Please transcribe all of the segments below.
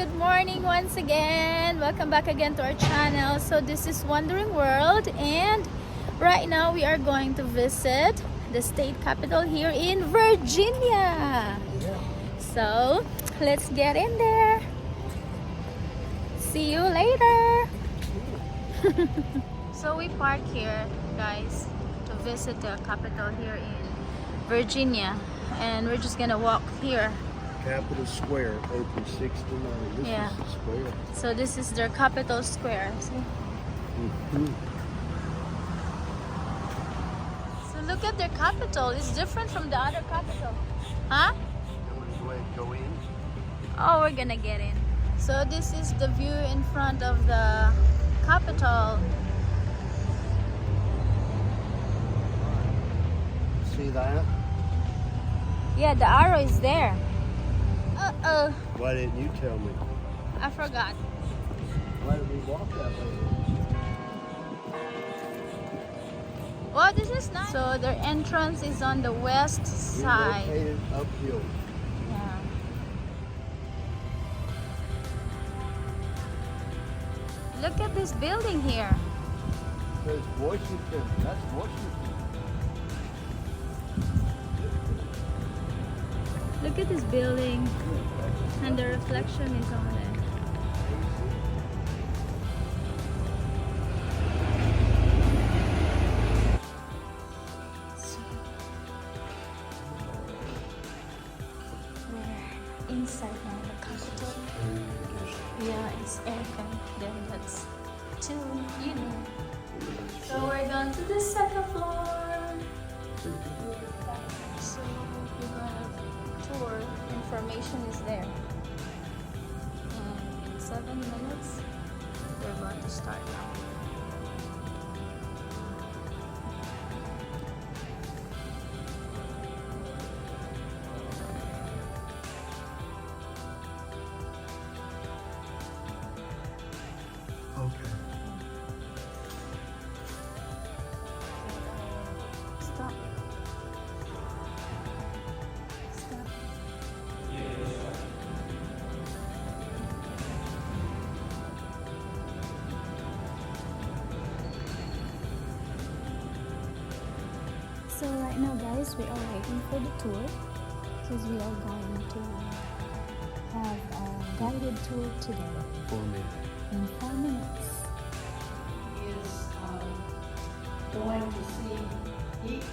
good morning once again. Welcome back again to our channel. So this is Wandering World, and right now we are going to visit the state capital here in Virginia. So let's get in there. See you later. So we park here, guys, to visit the capital here in Virginia, and we're just gonna walk here. Capitol Square, open 6 to 9. This Yeah. is the square. So this is their capital square. See? So look at their capital. It's different from the other capital. Huh? Go in. Oh, we're gonna get in. So this is the view in front of the capital. See that? Yeah, the arrow is there. Uh-oh. Why didn't you tell me? I forgot. Why did we walk that way? Oh, this is nice. So their entrance is on the west side. Located uphill. Yeah. Look at this building here. It says Washington. That's Washington. Look at this building, and the reflection is on it. So, we're inside now the capital. Yeah, it's aircon. Then that's too, you know. So we're going to the second floor. So we're gonna tour. Information is there. And in 7 minutes, we're going to start now. Okay. Stop. Stop. So right now, guys, we are waiting for the tour because we are going to have a guided tour today For me. in 4 minutes. Is going to see each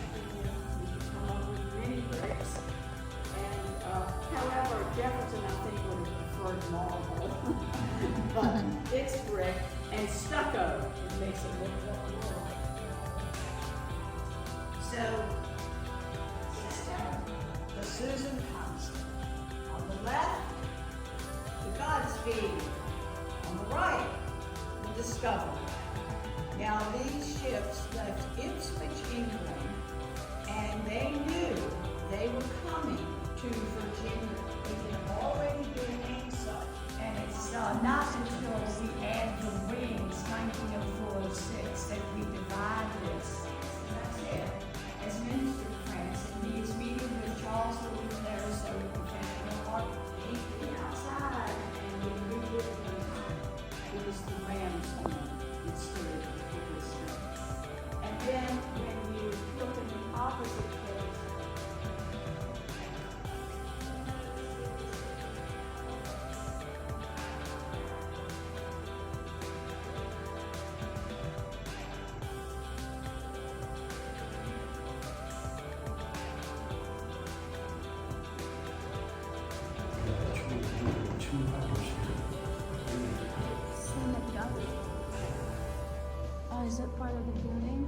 many bricks. And however, Jefferson, I think, would have preferred marble. But it's brick and stucco. It makes it look more like. So, the Susan Constant. On the left, the Godspeed. On the right, the Discovery. Now these ships left Ipswich, England, and they knew they were coming to Virginia. It had already been named such, and it's not until we add the wings, 1904-06, that we divide this. And that's it. As Minister of France, and he is meeting with Charles Louis Harris, a professional architect, outside, and we read it. It was the Rams home instead of this one. And then when you look at the opposite place, Oh, is that part of the building?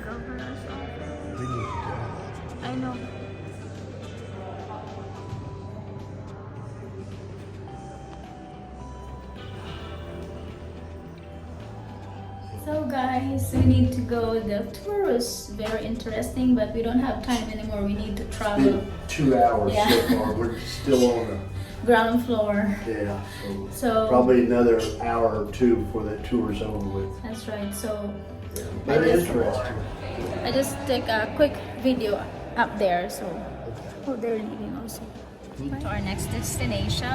Governor's office. We need to go. I know. So guys, we need to go. The tour was very interesting, but we don't have time anymore. We need to travel. 2 hours Yeah. so far. We're still on the Ground floor. yeah. So Probably another hour or two before that tour's over with. that's right. So Very just- interesting. I just take a quick video up there. So oh, they're leaving also. to our next destination.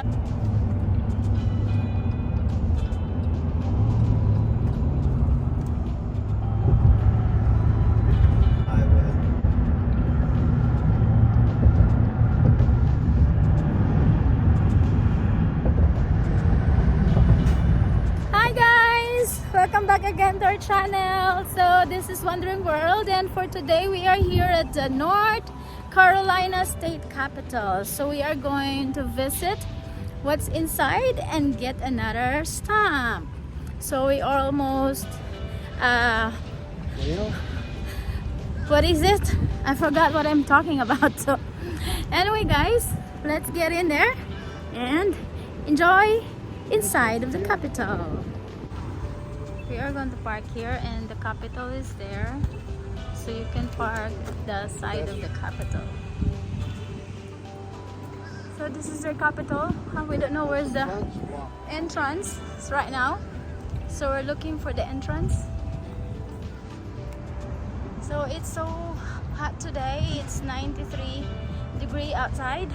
Hi guys! Welcome back again to our channel. So this is Wandering World, and for today we are here at the North Carolina State Capitol. So we are going to visit what's inside and get another stamp. So we are almost what is it? I forgot what I'm talking about. So anyway guys, let's get in there and enjoy inside of the Capitol. We are going to park here, and the Capitol is there, so you can park the side of the Capitol. So this is the Capitol. We don't know where's the entrance right now, so we're looking for the entrance. So it's so hot today. It's 93 degrees outside.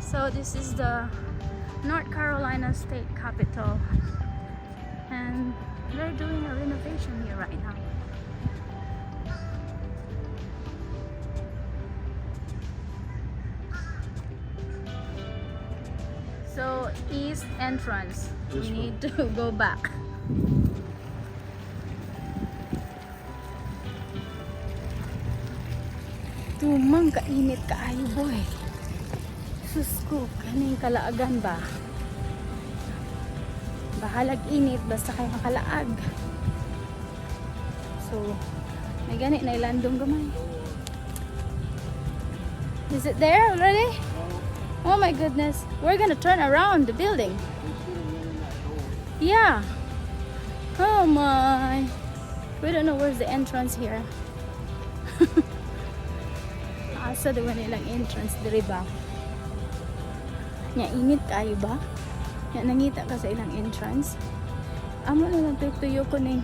So this is the North Carolina State Capitol, and they're doing a renovation here right now. So east entrance, we need to go back. Tumang kainit kaayo boy. Sus ko, kaning kalaagan ba? Bahalag init, basta kayo makalaag. So, may ganit na ilandong gamay. Is it there already? Oh my goodness. We're gonna turn around the building. Yeah. Oh my. We don't know where's the entrance here. Asa diba nilang entrance diri ba? Nya init kayo ba? Nya nangita ka sa ilang entrance. Amo na lang tuyo ko ning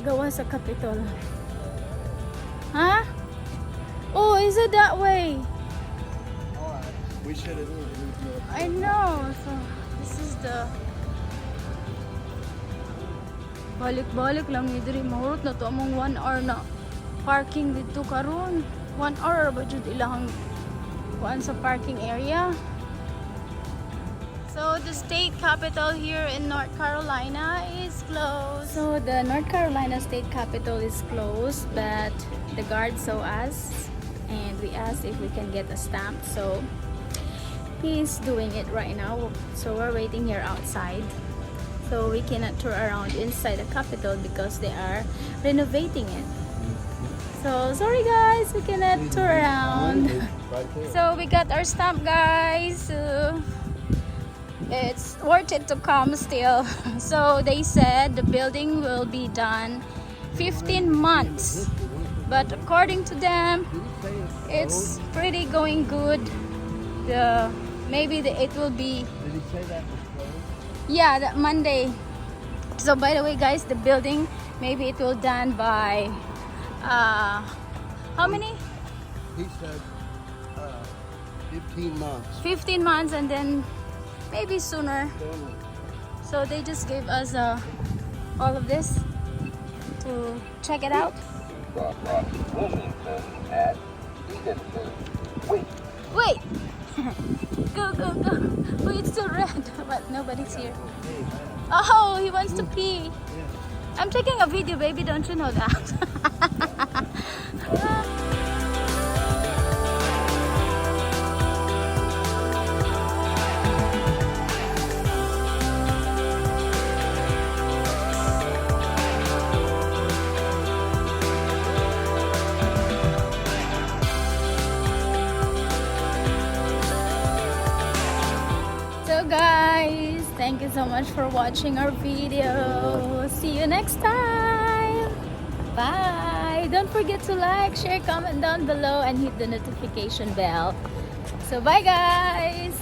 gawa sa Capitol. Huh? Oh, is it that way? We should have. I know. So this is the balik-balik lang ni diri, mahurot na to among 1 hour na parking dito karon. 1 hour ba jud ilang kuan sa parking area. So the state capitol here in North Carolina is closed. So the North Carolina state capitol is closed, but the guard saw us and we asked if we can get a stamp. So he's doing it right now. So we're waiting here outside. So we cannot tour around inside the Capitol because they are renovating it. So sorry guys, we cannot tour around. So we got our stamp guys. It's worth it to come still. So they said the building will be done 15 months. But according to them, it's pretty going good. It will be. Did he say that was closed? Yeah, that Monday. So by the way guys, the building, maybe it will done by how many? He said 15 months. 15 months, and then maybe sooner. So they just gave us all of this to check it out. Wait. Go. Oh, it's still red, but nobody's here. Oh, he wants to pee. I'm taking a video, baby. Don't you know that? So guys, thank you so much for watching our video. See you next time. Bye. Don't forget to like, share, comment down below, and hit the notification bell. So bye guys.